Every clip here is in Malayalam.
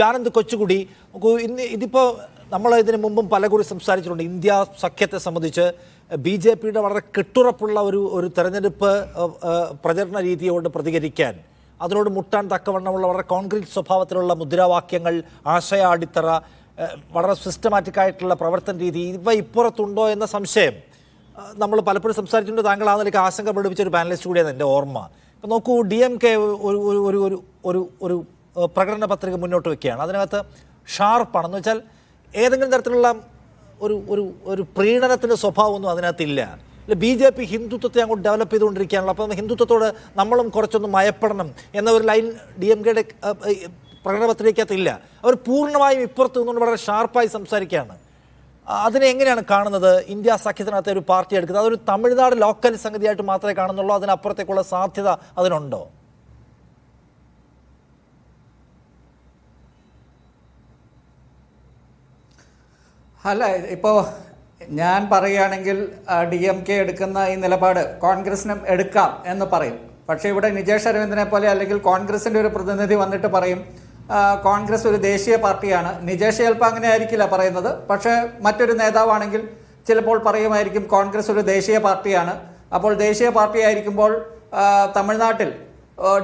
ആനന്ദ് കൊച്ചുകുടി, ഇതിപ്പോൾ നമ്മൾ ഇതിനു മുമ്പും പലകുറി സംസാരിച്ചിട്ടുണ്ട്. ഇന്ത്യ സഖ്യത്തെ സംബന്ധിച്ച് BJPയുടെ വളരെ കെട്ടുറപ്പുള്ള ഒരു തെരഞ്ഞെടുപ്പ് പ്രചരണ രീതിയോട് പ്രതികരിക്കാൻ, അതിനോട് മുട്ടാൻ തക്കവണ്ണമുള്ള വളരെ കോൺക്രീറ്റ് സ്വഭാവത്തിലുള്ള മുദ്രാവാക്യങ്ങൾ, ആശയ അടിത്തറ, വളരെ സിസ്റ്റമാറ്റിക് ആയിട്ടുള്ള പ്രവർത്തന രീതി, ഇവ ഇപ്പുറത്തുണ്ടോ എന്ന സംശയം നമ്മൾ പലപ്പോഴും സംസാരിച്ചിട്ടുണ്ട്. താങ്കൾ ആ നിലയ്ക്ക് ആശങ്ക പ്രകടിപ്പിച്ച ഒരു പാനലിസ്റ്റ് കൂടിയാണ് എൻ്റെ ഓർമ്മ. ഇപ്പം നോക്കൂ, DMK ഒരു പ്രകടന പത്രിക മുന്നോട്ട് വയ്ക്കുകയാണ്. അതിനകത്ത് ഷാർപ്പാണെന്ന് വെച്ചാൽ ഏതെങ്കിലും തരത്തിലുള്ള ഒരു പ്രീണനത്തിൻ്റെ സ്വഭാവമൊന്നും അതിനകത്തില്ല. BJP ഹിന്ദുത്വത്തെ അങ്ങോട്ട് ഡെവലപ്പ് ചെയ്തുകൊണ്ടിരിക്കുകയാണല്ലോ. അപ്പം ഹിന്ദുത്വത്തോട് നമ്മളും കുറച്ചൊന്ന് മയപ്പെടണം എന്ന ഒരു ലൈൻ DMKയുടെ പ്രകടന പത്രികയ്ക്കകത്തില്ല. അവർ പൂർണ്ണമായും ഇപ്പുറത്ത് നിന്നുകൊണ്ട് വളരെ ഷാർപ്പായി സംസാരിക്കുകയാണ്. അതിനെ എങ്ങനെയാണ് കാണുന്നത്? ഇന്ത്യ സഖ്യത്തിനകത്തെ ഒരു പാർട്ടി എടുക്കുന്നത് അതൊരു തമിഴ്നാട് ലോക്കൽ സംഗതിയായിട്ട് മാത്രമേ കാണുന്നുള്ളൂ? അതിനപ്പുറത്തേക്കുള്ള സാധ്യത അതിനുണ്ടോ? അല്ല, ഇപ്പോൾ ഞാൻ പറയുകയാണെങ്കിൽ DMK എടുക്കുന്ന ഈ നിലപാട് കോൺഗ്രസിനും എടുക്കാം എന്ന് പറയും. പക്ഷേ ഇവിടെ നിജേഷ് അരവിന്ദനെ പോലെ അല്ലെങ്കിൽ കോൺഗ്രസിൻ്റെ ഒരു പ്രതിനിധി വന്നിട്ട് പറയും കോൺഗ്രസ് ഒരു ദേശീയ പാർട്ടിയാണ്. നിജേഷ് ചിലപ്പോൾ അങ്ങനെ ആയിരിക്കില്ല പറയുന്നത്. പക്ഷേ മറ്റൊരു നേതാവാണെങ്കിൽ ചിലപ്പോൾ പറയുമായിരിക്കും കോൺഗ്രസ് ഒരു ദേശീയ പാർട്ടിയാണ്. അപ്പോൾ ദേശീയ പാർട്ടി ആയിരിക്കുമ്പോൾ തമിഴ്നാട്ടിൽ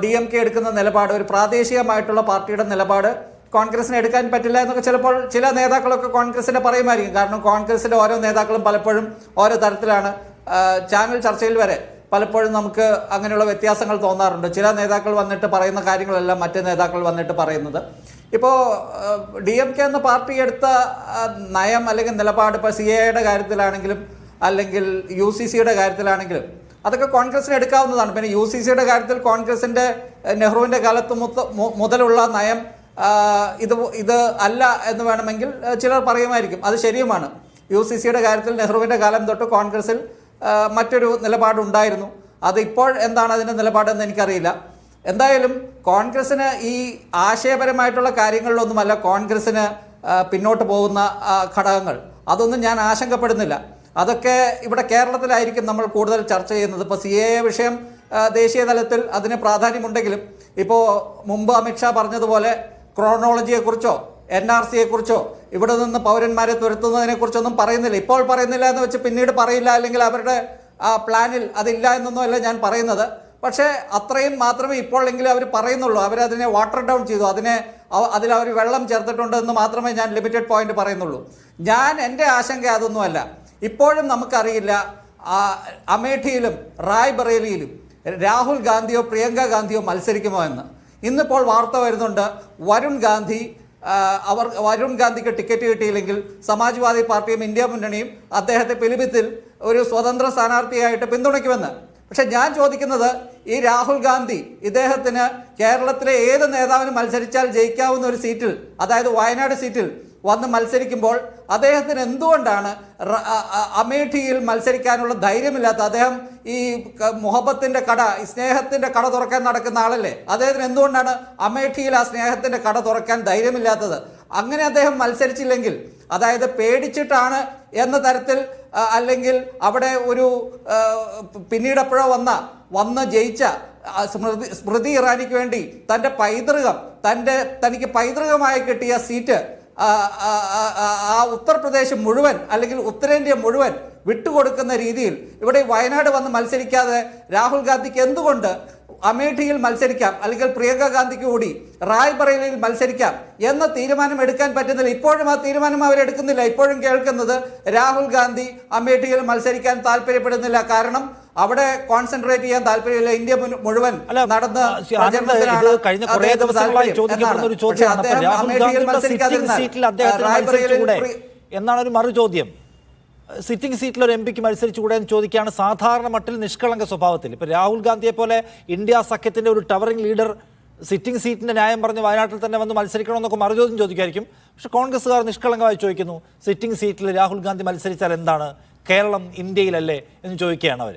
DMK എടുക്കുന്ന നിലപാട്, ഒരു പ്രാദേശികമായിട്ടുള്ള പാർട്ടിയുടെ നിലപാട് കോൺഗ്രസിന് എടുക്കാൻ പറ്റില്ല എന്നൊക്കെ ചിലപ്പോൾ ചില നേതാക്കളൊക്കെ കോൺഗ്രസിനെ പറയുമായിരിക്കും. കാരണം കോൺഗ്രസിന്റെ ഓരോ നേതാക്കളും പലപ്പോഴും ഓരോ തരത്തിലാണ്. ചാനൽ ചർച്ചയിൽ വരെ പലപ്പോഴും നമുക്ക് അങ്ങനെയുള്ള വ്യത്യാസങ്ങൾ തോന്നാറുണ്ട്. ചില നേതാക്കൾ വന്നിട്ട് പറയുന്ന കാര്യങ്ങളെല്ലാം മറ്റ് നേതാക്കൾ വന്നിട്ട് പറയുന്നത്. ഇപ്പോൾ DMK എന്ന പാർട്ടി എടുത്ത നയം അല്ലെങ്കിൽ നിലപാട്, ഇപ്പോൾ CAAയുടെ കാര്യത്തിലാണെങ്കിലും അല്ലെങ്കിൽ UCCയുടെ കാര്യത്തിലാണെങ്കിലും അതൊക്കെ കോൺഗ്രസിന് എടുക്കാവുന്നതാണ്. പിന്നെ UCCയുടെ കാര്യത്തിൽ കോൺഗ്രസിന്റെ നെഹ്റുവിന്റെ കാലത്ത് മുതലുള്ള നയം ഇത് അല്ല എന്ന് വേണമെങ്കിൽ ചിലർ പറയുമായിരിക്കും. അത് ശരിയുമാണ്. UCCയുടെ കാര്യത്തിൽ നെഹ്റുവിന്റെ കാലം തൊട്ട് കോൺഗ്രസിൽ മറ്റൊരു നിലപാടുണ്ടായിരുന്നു. അത് ഇപ്പോൾ എന്താണ് അതിൻ്റെ നിലപാടെന്ന് എനിക്കറിയില്ല. എന്തായാലും കോൺഗ്രസിന് ഈ ആശയപരമായിട്ടുള്ള കാര്യങ്ങളിലൊന്നുമല്ല കോൺഗ്രസിന് പിന്നോട്ട് പോകുന്ന ഘടകങ്ങൾ. അതൊന്നും ഞാൻ ആശങ്കപ്പെടുന്നില്ല. അതൊക്കെ ഇവിടെ കേരളത്തിലായിരിക്കും നമ്മൾ കൂടുതൽ ചർച്ച ചെയ്യുന്നത്. ഇപ്പോൾ CAA വിഷയം ദേശീയ തലത്തിൽ അതിന് പ്രാധാന്യമുണ്ടെങ്കിലും ഇപ്പോൾ മുമ്പ് അമിത്ഷാ പറഞ്ഞതുപോലെ ക്രോണോളജിയെക്കുറിച്ചോ NRCയെക്കുറിച്ചോ ഇവിടെ നിന്ന് പൗരന്മാരെ തുരത്തുന്നതിനെക്കുറിച്ചൊന്നും പറയുന്നില്ല. ഇപ്പോൾ പറയുന്നില്ല എന്ന് വെച്ച് പിന്നീട് പറയില്ല, അല്ലെങ്കിൽ അവരുടെ പ്ലാനിൽ അതില്ല എന്നൊന്നും അല്ല ഞാൻ പറയുന്നത്. പക്ഷേ അത്രയും മാത്രമേ ഇപ്പോഴെങ്കിലും അവർ പറയുന്നുള്ളൂ. അവരതിനെ വാട്ടർ ഡൗൺ ചെയ്തു, അതിലവർ വെള്ളം ചേർത്തിട്ടുണ്ട് എന്ന് മാത്രമേ ഞാൻ ലിമിറ്റഡ് പോയിന്റ് പറയുന്നുള്ളൂ. എൻ്റെ ആശങ്ക അതൊന്നുമല്ല. ഇപ്പോഴും നമുക്കറിയില്ല അമേഠിയിലും റായ്ബറേലിയിലും രാഹുൽ ഗാന്ധിയോ പ്രിയങ്ക ഗാന്ധിയോ മത്സരിക്കുമോ എന്ന്. ഇന്നിപ്പോൾ വാർത്ത വരുന്നുണ്ട് വരുൺ ഗാന്ധിക്ക് ടിക്കറ്റ് കിട്ടിയില്ലെങ്കിൽ സമാജ്വാദി പാർട്ടിയും ഇന്ത്യ മുന്നണിയും അദ്ദേഹത്തെ പിലിഭിത്തിൽ ഒരു സ്വതന്ത്ര സ്ഥാനാർത്ഥിയായിട്ട് പിന്തുണയ്ക്കുമെന്ന്. പക്ഷെ ഞാൻ ചോദിക്കുന്നത്, ഈ രാഹുൽ ഗാന്ധി ഇദ്ദേഹത്തിന് കേരളത്തിലെ ഏത് നേതാവിന് മത്സരിച്ചാൽ ജയിക്കാവുന്ന ഒരു സീറ്റിൽ, അതായത് വയനാട് സീറ്റിൽ വന്ന് മത്സരിക്കുമ്പോൾ അദ്ദേഹത്തിന് എന്തുകൊണ്ടാണ് അമേഠിയിൽ മത്സരിക്കാനുള്ള ധൈര്യമില്ലാത്ത? അദ്ദേഹം ഈ മുഹബത്തിന്റെ കട, സ്നേഹത്തിന്റെ കട തുറക്കാൻ നടക്കുന്ന ആളല്ലേ. അദ്ദേഹത്തിന് എന്തുകൊണ്ടാണ് അമേഠിയിൽ ആ സ്നേഹത്തിന്റെ കട തുറക്കാൻ ധൈര്യമില്ലാത്തത്? അങ്ങനെ അദ്ദേഹം മത്സരിച്ചില്ലെങ്കിൽ, അതായത് പേടിച്ചിട്ടാണ് എന്ന തരത്തിൽ, അല്ലെങ്കിൽ അവിടെ ഒരു പിന്നീട് എപ്പോഴോ വന്ന് ജയിച്ച സ്മൃതി ഇറാനിക്ക് വേണ്ടി തൻ്റെ പൈതൃകം, തനിക്ക് പൈതൃകമായി കിട്ടിയ സീറ്റ് ആ ഉത്തർപ്രദേശ് മുഴുവൻ അല്ലെങ്കിൽ ഉത്തരേന്ത്യ മുഴുവൻ വിട്ടുകൊടുക്കുന്ന രീതിയിൽ ഇവിടെ വയനാട് വന്ന് മത്സരിക്കാതെ രാഹുൽ ഗാന്ധിക്ക് എന്തുകൊണ്ട് അമേഠിയിൽ മത്സരിക്കാം, അല്ലെങ്കിൽ പ്രിയങ്ക ഗാന്ധിക്ക് കൂടി റായ്ബറേലിയിൽ മത്സരിക്കാം എന്ന തീരുമാനം എടുക്കാൻ പറ്റുന്നില്ല? ഇപ്പോഴും ആ തീരുമാനം അവരെടുക്കുന്നില്ല. ഇപ്പോഴും കേൾക്കുന്നത് രാഹുൽ ഗാന്ധി അമേഠിയിൽ മത്സരിക്കാൻ താല്പര്യപ്പെടുന്നില്ല. കാരണം അവിടെ കോൺസെൻട്രേറ്റ് ചെയ്യാൻ താല്പര്യമില്ല. ഇന്ത്യ മുഴുവൻ നടന്ന് എന്നാണ് ഒരു മറു ചോദ്യം. സിറ്റിംഗ് സീറ്റിൽ ഒരു MP മത്സരിച്ചുകൂടെ എന്ന് ചോദിക്കുകയാണ് സാധാരണ മട്ടിൽ നിഷ്കളങ്ക സ്വഭാവത്തിൽ. ഇപ്പൊ രാഹുൽ ഗാന്ധിയെ പോലെ ഇന്ത്യ സഖ്യത്തിന്റെ ഒരു ടവറിംഗ് ലീഡർ സിറ്റിംഗ് സീറ്റിന്റെ ന്യായം പറഞ്ഞ് വയനാട്ടിൽ തന്നെ വന്ന് മത്സരിക്കണമെന്നൊക്കെ മറുചോദ്യം ചോദിക്കായിരിക്കും. പക്ഷെ കോൺഗ്രസ്സുകാർ നിഷ്കളങ്കമായി ചോദിക്കുന്നു, സിറ്റിംഗ് സീറ്റിൽ രാഹുൽ ഗാന്ധി മത്സരിച്ചാൽ എന്താണ്, കേരളം ഇന്ത്യയിലല്ലേ എന്ന് ചോദിക്കുകയാണ് അവർ.